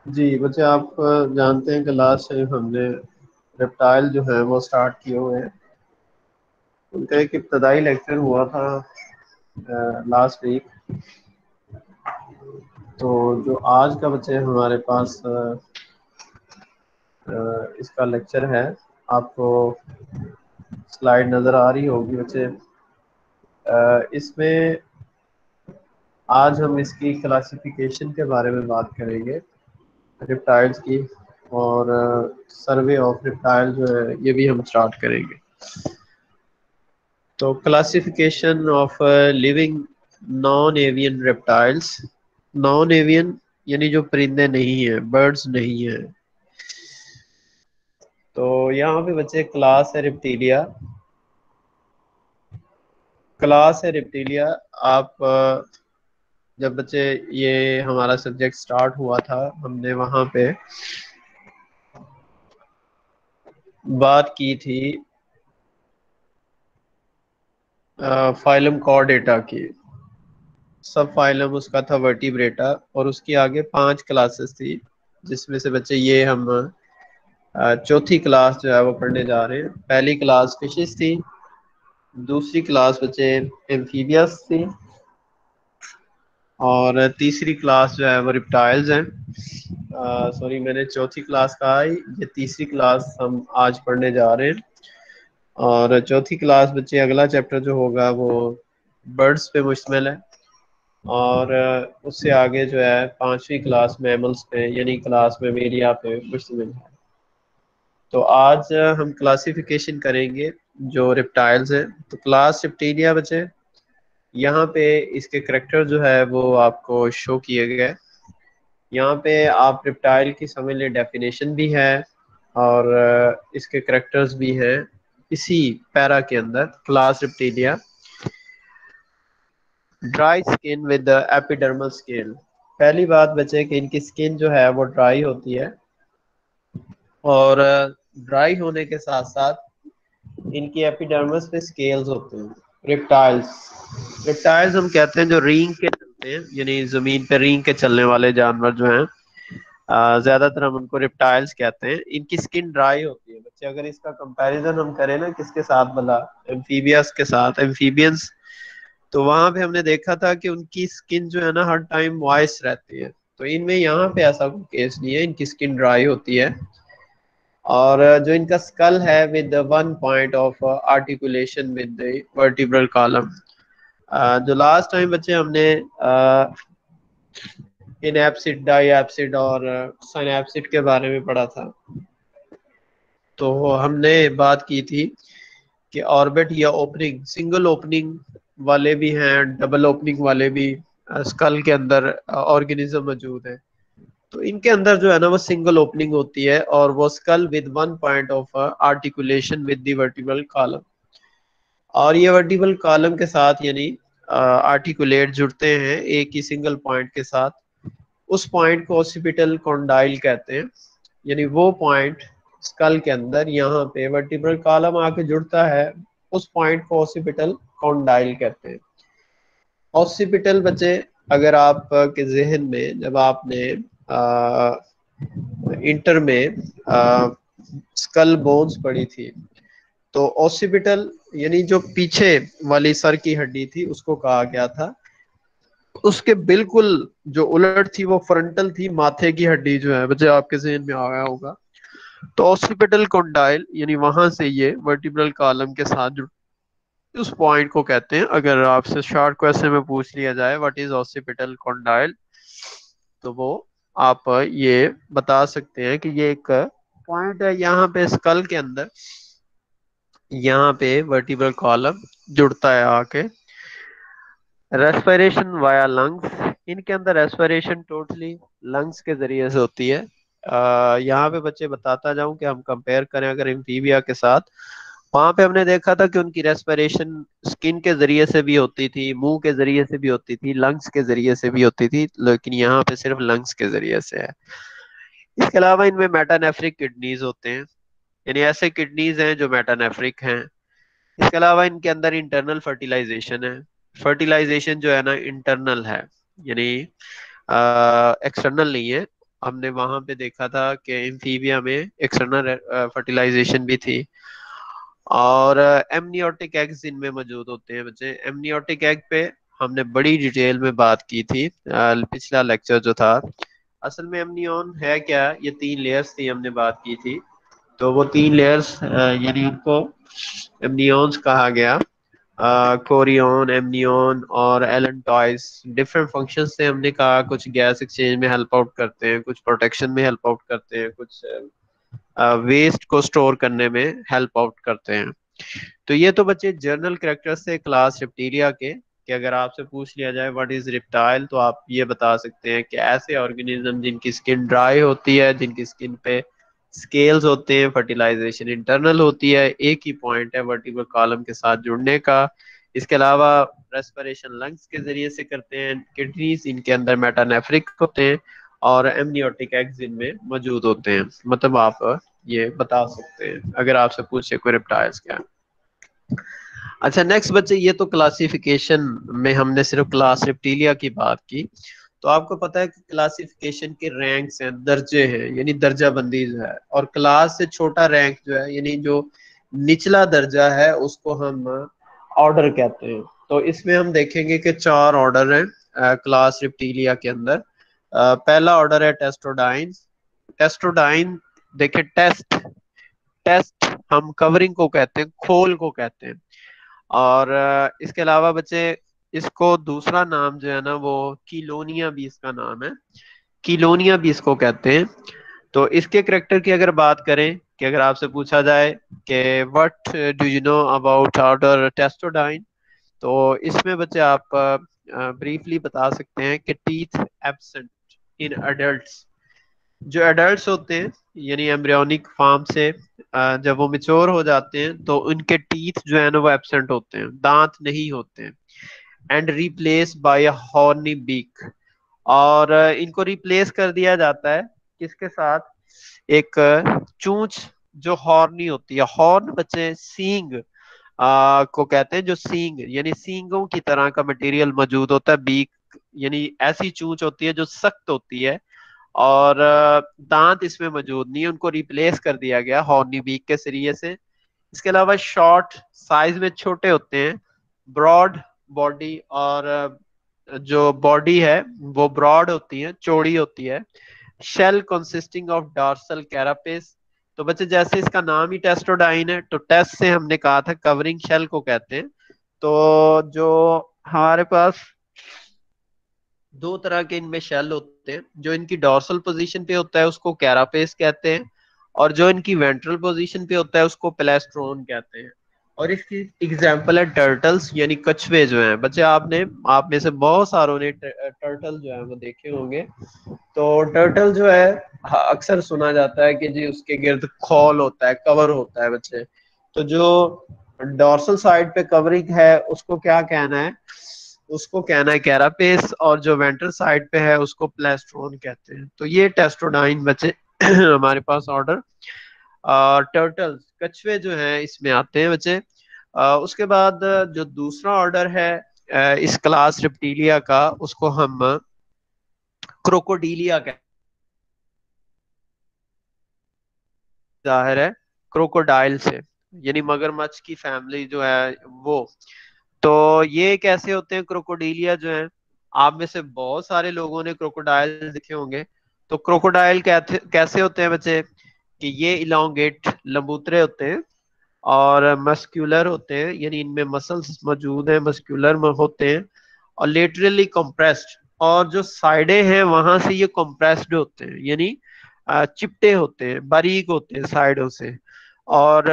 जी बच्चे, आप जानते हैं कि लास्ट टाइम हमने रेप्टाइल जो है वो स्टार्ट किए हुए हैं। उनका एक इब्तदाई लेक्चर हुआ था लास्ट वीक। तो जो आज का बच्चे हमारे पास इसका लेक्चर है, आपको स्लाइड नज़र आ रही होगी बच्चे। इसमें आज हम इसकी क्लासिफिकेशन के बारे में बात करेंगे, रिप्टाइल्स की। और सर्वे ऑफ रिप्टाइल जो है ये भी हम स्टार्ट करेंगे। तो classification of living non avian reptiles. Non avian यानी जो परिंदे नहीं है, बर्ड्स नहीं है। तो यहाँ पे बच्चे क्लास है रिप्टीलिया। क्लास है रिप्टीलिया। आप जब बच्चे ये हमारा सब्जेक्ट स्टार्ट हुआ था, हमने वहाँ पे बात की थी फाइलम कॉर्डेटा की। सब फाइलम उसका था वर्टिब्रेटा, और उसकी आगे 5 क्लासेस थी, जिसमें से बच्चे ये हम चौथी क्लास जो है वो पढ़ने जा रहे हैं। पहली क्लास फिशिस थी, दूसरी क्लास बच्चे एम्फीबियस थी, और तीसरी क्लास जो है वो रिप्टाइल्स हैं। सॉरी, मैंने चौथी क्लास कहा है, ये तीसरी क्लास हम आज पढ़ने जा रहे हैं। और चौथी क्लास बच्चे अगला चैप्टर जो होगा वो बर्ड्स पे मुश्तमिल है। और उससे आगे जो है पांचवी क्लास मैमल्स पे यानी क्लास मेमेलिया पे मुश्तमिल है। तो आज हम क्लासिफिकेशन करेंगे जो रिप्टाइल्स हैं। तो क्लास रिप्टीलिया बचे, यहाँ पे इसके करेक्टर जो है वो आपको शो किए गए। यहाँ पे आप रिप्टाइल की समझ लें, डेफिनेशन भी है और इसके करेक्टर्स भी हैं इसी पैरा के अंदर। Class reptilia, dry skin with epidermal skin. पहली बात बचे कि इनकी स्किन जो है वो ड्राई होती है, और ड्राई होने के साथ साथ इनकी एपिडर्मिस पे स्केल्स होते हैं। रिप्टाइल्स, रिप्टाइल्स हम कहते हैं जो रींग के चलते हैं, यानी जमीन पे रींग के चलने वाले जानवर जो हैं, ज्यादातर हम उनको रिप्टाइल्स कहते हैं। इनकी स्किन ड्राई होती है बच्चे। अगर इसका कंपैरिजन हम करें ना किसके साथ, भला एम्फीबियस के साथ, एम्फीबियंस, तो वहां पे हमने देखा था कि उनकी स्किन जो है ना हर टाइम मॉइस्ट रहती है। तो इनमें यहाँ पे ऐसा कोई केस नहीं है, इनकी स्किन ड्राई होती है। और जो इनका स्कल है with one point of articulation with the vertebral column. जो लास्ट टाइम बच्चे हमने इनएप्सिड, डाईएप्सिड और सिनैप्सिड के बारे में पढ़ा था, तो हमने बात की थी कि ऑर्बिट या ओपनिंग, सिंगल ओपनिंग वाले भी हैं, डबल ओपनिंग वाले भी स्कल के अंदर ऑर्गेनिज्म मौजूद है। तो इनके अंदर जो है ना वो सिंगल ओपनिंग होती है, और वो skull with one point of articulation with the vertebral column. और ये वर्टिब्रल कॉलम के साथ यानी आर्टिकुलेट जुड़ते हैं एक ही सिंगल पॉइंट के साथ। उस पॉइंट को ऑसिपिटल कॉन्डाइल कहते हैं। यानी वो पॉइंट स्कल के अंदर यहाँ पे वर्टिब्रल कॉलम आके जुड़ता है, उस पॉइंट को ऑसिपिटल कॉन्डाइल कहते हैं। ऑसिपिटल बच्चे, अगर आप के जहन में जब आपने इंटर में स्कल बोन्स पढ़ी थी, तो ऑसिपिटल यानी जो पीछे वाली सर की हड्डी थी उसको कहा गया था। उसके बिल्कुल जो उलट थी वो फ्रंटल थी, माथे की हड्डी जो है बच्चे आपके जहन में आया होगा। तो ऑसिपिटल कॉन्डाइल यानी वहां से ये वर्टिब्रल कॉलम के साथ जुड़, उस पॉइंट को कहते हैं। अगर आपसे शॉर्ट क्वेश्चन में पूछ लिया जाए व्हाट इज ऑसिपिटल कॉन्डाइल, तो वो आप ये बता सकते हैं कि ये एक पॉइंट है यहाँ पे स्कल के अंदर, यहाँ पे वर्टिब्रल कॉलम जुड़ता है आके। रेस्पिरेशन वाया लंग्स, इनके अंदर रेस्पिरेशन टोटली लंग्स के जरिए से होती है। यहाँ पे बच्चे बताता जाऊं कि हम कंपेयर करें अगर एम्फीबिया के साथ, वहां पे हमने देखा था कि उनकी रेस्पिरेशन स्किन के जरिए से भी होती थी, मुंह के जरिए से भी होती थी, लंग्स के जरिए से भी होती थी, लेकिन यहाँ पे सिर्फ लंग्स के जरिए से है। इसके अलावा इनमें मेटानेफ्रिक किडनीज होते हैं, यानी ऐसे किडनीज हैं जो मेटानेफ्रिक हैं। इसके अलावा इनके अंदर इंटरनल फर्टिलाइजेशन है। फर्टिलाइजेशन जो है ना इंटरनल है, यानी एक्सटर्नल नहीं है। हमने वहां पे देखा था कि एम्फीबिया में एक्सटर्नल फर्टिलाइजेशन भी थी। और एमनियोटिक एग्स इनमें मौजूद होते हैं बच्चे। एमनियोटिक एग पे हमने बड़ी डिटेल में बात की थी पिछला लेक्चर जो था। असल में एमनियोन है क्या, ये 3 लेयर्स थी, हमने बात की थी। तो वो 3 लेयर्स यानी उनको एमनियोन्स कहा गया। कोरियोन, एमनियोन और एलेंटॉइस डिफरेंट फंक्शन से हमने कहा, कुछ गैस एक्सचेंज में हेल्प आउट करते हैं, कुछ प्रोटेक्शन में हेल्प आउट करते हैं, कुछ वेस्ट को स्टोर करने में हेल्प आउट करते हैं। तो ये तो बच्चे जनरल कैरेक्टर्स से क्लास रेप्टिलिया के, कि अगर आपसे पूछ लिया जाए व्हाट इज रिप्टाइल, तो आप ये बता सकते हैं कि ऐसे ऑर्गेनिज्म जिनकी स्किन ड्राई होती है, जिनकी स्किन पे स्केल्स होते हैं, फर्टिलाइजेशन इंटरनल होती है, एक ही पॉइंट है वर्टिब्रल कॉलम के साथ जुड़ने का। इसके अलावा रेस्पिरेशन लंग्स के जरिए से करते हैं, किडनीज इनके अंदर मेटानेफ्रिक होते हैं, और एमनियोटिक एग्स इनमें मौजूद होते हैं। मतलब आप ये बता सकते हैं अगर आपसे पूछे कोई रेप्टाइल्स क्या है। अच्छा नेक्स्ट बच्चे, ये तो क्लासिफिकेशन में हमने सिर्फ क्लास रेप्टिलिया की बात की। तो आपको पता है कि क्लासिफिकेशन के रैंक्स हैं, दर्जे हैं, यानी दर्जा बंदी जो है, और क्लास से छोटा रैंक जो है, यानी जो निचला दर्जा है, उसको हम ऑर्डर कहते हैं। तो इसमें हम देखेंगे कि 4 ऑर्डर हैं क्लास रेप्टिलिया के अंदर। पहला ऑर्डर है टेस्टोडाइन। टेस्टोडाइन, देखिए टेस्ट, टेस्ट हम कवरिंग को कहते हैं, खोल को कहते हैं। और इसके अलावा बच्चे, इसको दूसरा नाम जो है ना, वो किलोनिया भी इसका नाम है, किलोनिया भी इसको कहते हैं। तो इसके करेक्टर की अगर बात करें, कि अगर आपसे पूछा जाए कि what do you know about order testudine, तो इसमें बच्चे आप ब्रीफली बता सकते हैं कि टीथ एब्सेंट इन अडल्ट्स। जो एडल्ट्स होते हैं, यानी एम्ब्रियोनिक फॉर्म से जब वो मिच्योर हो जाते हैं, तो उनके टीथ जो है ना वो एब्सेंट होते हैं, दांत नहीं होते हैं। And replace by a horny beak. और इनको रिप्लेस कर दिया जाता है किसके साथ, एक चूंच जो हॉर्नी होती है। हॉर्न बच्चे सींग को कहते हैं, जो सींग यानी सींगों की तरह का मटेरियल मौजूद होता है। बीक यानी ऐसी चूंच होती है जो सख्त होती है, और दांत इसमें मौजूद नहीं है, उनको रिप्लेस कर दिया गया हॉर्नी बीक के जरिए से। इसके अलावा शॉर्ट, साइज में छोटे होते हैं, ब्रॉड बॉडी, और जो बॉडी है वो ब्रॉड होती है, चौड़ी होती है। Shell consisting of dorsal carapace. तो बच्चे जैसे इसका नाम ही टेस्टोडाइन है, तो टेस्ट से हमने कहा था कवरिंग शेल को कहते हैं। तो जो हमारे पास 2 तरह के इनमें शेल होते हैं, जो इनकी डॉर्सल पोजीशन पे होता है उसको कैरापेस कहते हैं, और जो इनकी वेंट्रल पोजीशन पे होता है उसको प्लेस्ट्रोन कहते हैं। और इसकी एग्जांपल है टर्टल्स, यानी कछुए जो हैं बच्चे। आप में से बहुत सारों ने टर्टल जो है वो देखे होंगे। तो टर्टल जो है, अक्सर सुना जाता है कि जी उसके गिर्द खौल होता है, कवर होता है बच्चे। तो जो डॉर्सल साइड पे कवरिंग है उसको क्या कहना है, उसको कहना है कैरापेस, और जो वेंट्रल साइड पे है उसको प्लेस्ट्रोन कहते हैं। तो ये टेस्टोडाइन बच्चे हमारे पास ऑर्डर टर्टल्स, कछुए जो हैं इसमें आते हैं बच्चे। उसके बाद जो दूसरा ऑर्डर है इस क्लास रेप्टिलिया का, उसको हम क्रोकोडीलिया कहते हैं। जाहिर है क्रोकोडाइल से, यानी मगरमच्छ की फैमिली जो है वो। तो ये कैसे होते हैं क्रोकोडीलिया जो है, आप में से बहुत सारे लोगों ने क्रोकोडाइल देखे होंगे। तो क्रोकोडाइल कैसे होते हैं बच्चे, कि ये इलोंगेट लंबूतरे होते हैं, और मस्क्यूलर होते हैं, यानी इनमें मसल्स मौजूद हैं, मस्क्यूलर होते हैं, और लेटरली कंप्रेस्ड। और जो साइडें हैं वहां से ये कंप्रेस्ड होते हैं, यानी चिपटे होते हैं, बारीक होते हैं साइडों से। और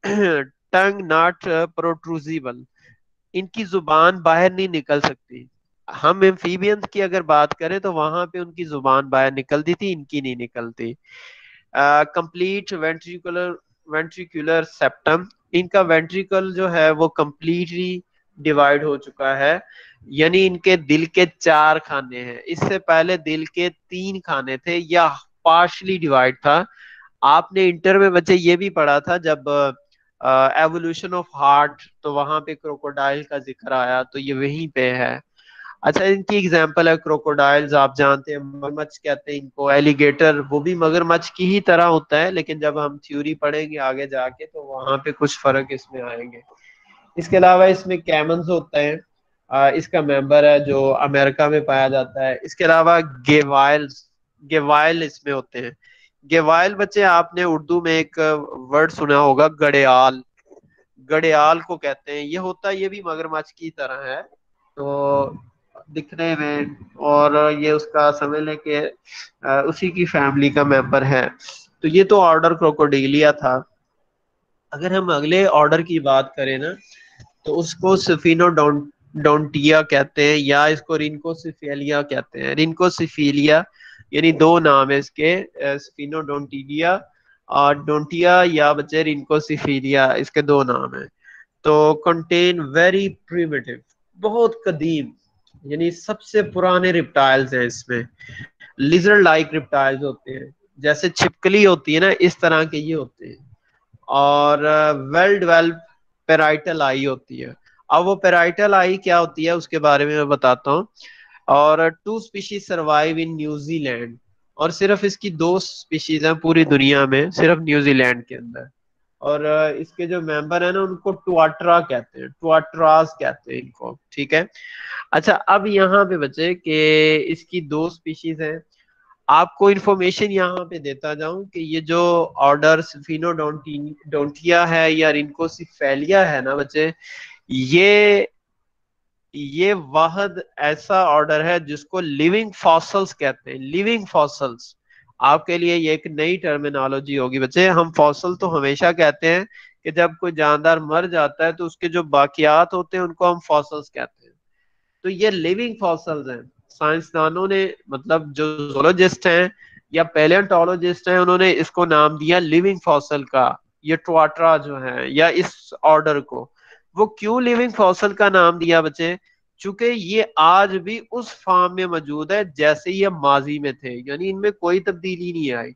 टंग नॉट प्रोट्रूजिबल, इनकी जुबान बाहर नहीं निकल सकती। हम एम्फीबियंस की अगर बात करें तो वहां पे उनकी जुबान बाहर निकलती थी, इनकी नहीं निकलती। कंप्लीट वेंट्रिकुलर, वेंट्रिकुलर सेप्टम, इनका वेंट्रिकल जो है वो कंप्लीटली डिवाइड हो चुका है, यानी इनके दिल के 4 खाने हैं। इससे पहले दिल के 3 खाने थे, या पार्शली डिवाइड था। आपने इंटर में बच्चे ये भी पढ़ा था जब एवोल्यूशन ऑफ हार्ट, तो वहां पे क्रोकोडाइल का जिक्र आया, तो ये वहीं पे है। अच्छा, इनकी एग्जांपल है क्रोकोडाइल्स, आप जानते हैं, मगरमच्छ कहते हैं इनको, एलिगेटर, वो भी मगरमच्छ की ही तरह होता है, लेकिन जब हम थ्योरी पढ़ेंगे आगे जाके तो वहां पे कुछ फर्क इसमें आएंगे। इसके अलावा इसमें कैमन्स होते हैं, इसका मेंबर है जो अमेरिका में पाया जाता है। इसके अलावा गेवाइल्स, गेवाइल इसमें होते हैं। गेवाइल बच्चे, आपने उर्दू में एक वर्ड सुना होगा, गड़ेयाल, गड़ेयाल को कहते हैं। ये होता है, ये भी मगरमच्छ की तरह है, तो दिखने में, और ये उसका समझ लें कि उसी की फैमिली का मेंबर है। तो ये तो ऑर्डर क्रोकोडिलिया था। अगर हम अगले ऑर्डर की बात करें ना, तो उसको डोंटिया कहते हैं, या इसको रिनकोसिफेलिया कहते हैं। रिनकोसिफेलिया यानी दो नाम है इसके, स्फिनोडोंटिलिया और डोंटिया, या बच्चे रिनकोसिफेलिया, इसके दो नाम है। तो कंटेन वेरी प्रिमिटिव, बहुत कदीम, यानी सबसे पुराने रिप्टाइल्स हैं इसमें। लिजर्ड लाइक रिप्टाइल्स होते हैं, जैसे छिपकली होती है ना, इस तरह के ये होते हैं। और वेल डेवलप पेराइटल आई होती है। अब वो पेराइटल आई क्या होती है उसके बारे में मैं बताता हूँ। और two species survive in New Zealand, और सिर्फ इसकी दो स्पीशीज हैं पूरी दुनिया में, सिर्फ न्यूजीलैंड के अंदर। और इसके जो मेंबर है ना, उनको टुआट्रा कहते हैं, टुआट्रास कहते हैं इनको, ठीक है। अच्छा, अब यहाँ पे बचे कि इसकी दो स्पीशीज हैं। आपको इन्फॉर्मेशन यहाँ पे देता जाऊं कि ये जो ऑर्डर फिनोडोंटिया है या रिनकोसिफेलिया है ना बच्चे, ये ये वाहद ऐसा ऑर्डर है जिसको लिविंग फॉसल्स कहते हैं। लिविंग फॉसल्स, आपके लिए ये एक नई टर्मिनोलॉजी होगी बच्चे। हम फॉसल तो हमेशा कहते हैं कि जब कोई जानदार मर जाता है तो उसके जो बाकियात होते हैं उनको हम फॉसल्स कहते हैं। तो ये लिविंग फॉसल्स हैं। साइंसदानों ने, मतलब जो जोलॉजिस्ट हैं या पैलेंटोलॉजिस्ट हैं, उन्होंने इसको नाम दिया लिविंग फॉसल का, ये ट्वाट्रा जो है, या इस ऑर्डर को। वो क्यों लिविंग फॉसल का नाम दिया बच्चे? चूंकि ये आज भी उस फॉर्म में मौजूद है जैसे ये माजी में थे, यानी इनमें कोई तब्दीली नहीं आई।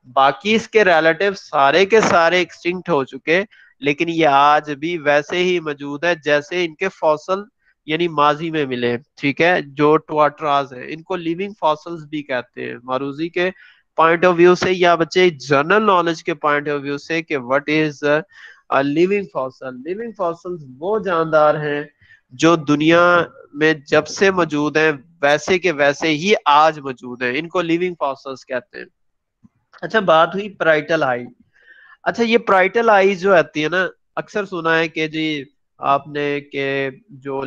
बाकी इसके रिलेटिव सारे के सारे एक्सटिंक्ट हो चुके, लेकिन ये आज भी वैसे ही मौजूद है जैसे इनके फॉसल यानी माजी में मिले, ठीक है। जो टुआट्राज है, इनको लिविंग फॉसल्स भी कहते हैं, मारूजी के पॉइंट ऑफ व्यू से या बच्चे जनरल नॉलेज के पॉइंट ऑफ व्यू से कि what is living fossil. Living fossils वो जानदार हैं जो दुनिया में जब से मौजूद हैं वैसे के वैसे ही आज मौजूद हैं, इनको लिविंग फॉसल्स कहते हैं। अच्छा, बात हुई प्राइटल आई। अच्छा, ये प्राइटल आई जो आती है ना, अक्सर सुना है कि जी आपने के जो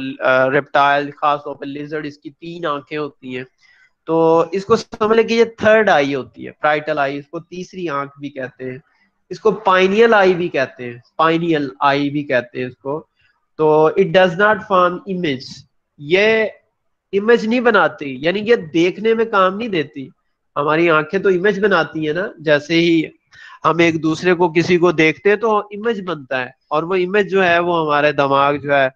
रेप्टाइल, खास तौर पे लिजर्ड, इसकी तीन आंखें होती हैं। तो इसको समझ लें कि ये थर्ड आई होती है, प्राइटल आई, इसको तीसरी आंख भी कहते हैं। इसको पाइनियल आई भी कहते हैं, पाइनियल आई भी कहते हैं इसको। तो it does not form image, ये इमेज नहीं बनाती, यानी ये देखने में काम नहीं देती। हमारी आंखें तो इमेज बनाती है ना, जैसे ही हम एक दूसरे को, किसी को देखते हैं तो इमेज बनता है, और वो इमेज जो है वो हमारे दिमाग जो है,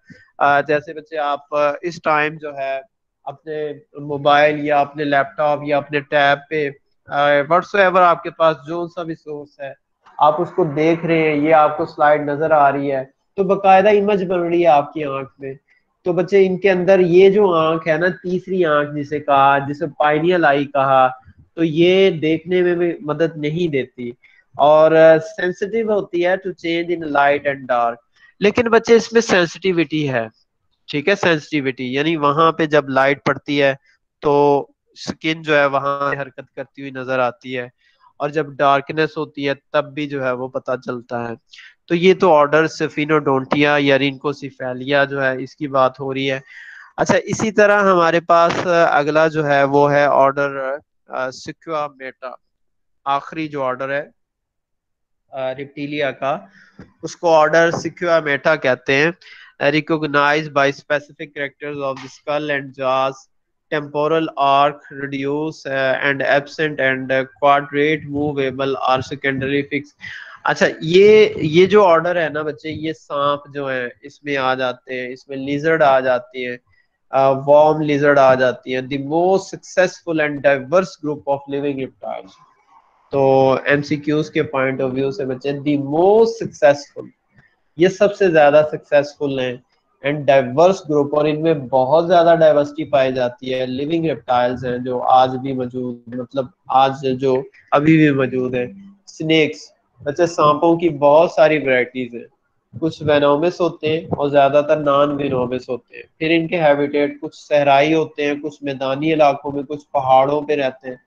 जैसे बच्चे आप इस टाइम जो है अपने मोबाइल या अपने लैपटॉप या अपने टैब पे व्हाट्सएवर आपके पास जो सा भी सोर्स है, आप उसको देख रहे हैं, ये आपको स्लाइड नजर आ रही है, तो बकायदा इमेज बन रही है आपकी आंख में। तो बच्चे इनके अंदर ये जो आंख है ना, तीसरी आंख जिसे कहा, जिसे पाइनियल आई कहा, तो ये देखने में भी मदद नहीं देती, और सेंसिटिव होती है to change in light and dark. लेकिन बच्चे इसमें सेंसिटिविटी है, ठीक है, सेंसिटिविटी यानी वहां पे जब लाइट पड़ती है तो स्किन जो है वहां हरकत करती हुई नजर आती है, और जब डार्कनेस होती है तब भी जो है वो पता चलता है। तो ये तो ऑर्डर सिफिनोडोंटिया या रिनकोसिफेलिया जो है इसकी बात हो रही है। अच्छा, इसी तरह हमारे पास अगला जो है वो है ऑर्डर सिक्वामेटा, आखिरी जो ऑर्डर है रिप्टिलिया का, उसको ऑर्डर सिक्वामेटा कहते हैं। Recognise by specific characters of the skull and jaws, temporal arch reduce and absent and quadrate movable are secondary fix. अच्छा, ये जो ऑर्डर है ना बच्चे, ये सांप जो है इसमें आ जाते हैं, इसमें लिजर्ड आ जाती है, वॉर्म लिजर्ड आ जाती है, the most successful and diverse group of living reptiles. तो एमसीक्यूज के पॉइंट ऑफ व्यू से बच्चे, दी मोस्ट सक्सेसफुल, ये सबसे ज्यादा सक्सेसफुल हैं, एंड डाइवर्स ग्रुप, और इनमें बहुत ज्यादा डाइवर्सिटी पाई जाती है। लिविंग रेप्टाइल्स हैं जो आज भी मौजूद, मतलब आज जो अभी भी मौजूद है। स्नेक्स, अच्छा सांपों की बहुत सारी वैरायटीज हैं। कुछ वेनोमस होते हैं और ज्यादातर नॉन वेनोमस होते हैं। फिर इनके हैबिटेट कुछ सहराई होते हैं, कुछ मैदानी इलाकों में, कुछ पहाड़ों पे रहते हैं,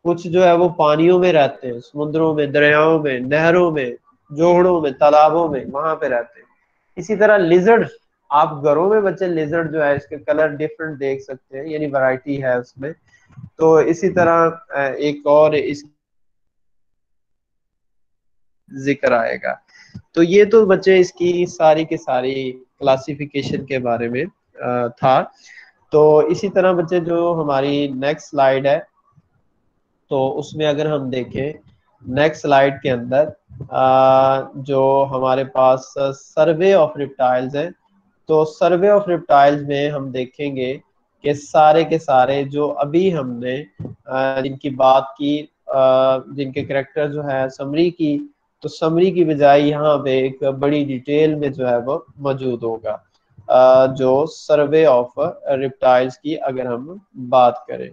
कुछ जो है वो पानियों में रहते हैं, समुद्रों में, दरियाओं में, नहरों में, जोहड़ों में, तालाबों में, वहां पे रहते हैं। इसी तरह लिजर्ड, आप घरों में बच्चे लिजर्ड जो है इसके कलर डिफरेंट देख सकते हैं, यानी वैरायटी है उसमें। तो इसी तरह एक और इस जिक्र आएगा। तो ये तो बच्चे इसकी सारी की सारी क्लासिफिकेशन के बारे में था। तो इसी तरह बच्चे जो हमारी नेक्स्ट स्लाइड है, तो उसमें अगर हम देखें नेक्स्ट स्लाइड के अंदर जो हमारे पास सर्वे ऑफ रिप्टाइल्स है, तो सर्वे ऑफ रिप्टाइल्स में हम देखेंगे कि सारे के सारे जो अभी हमने जिनकी बात की, जिनके करेक्टर जो है समरी की, तो समरी की बजाय यहाँ पे एक बड़ी डिटेल में जो है वो मौजूद होगा जो सर्वे ऑफ रिप्टाइल्स की अगर हम बात करें।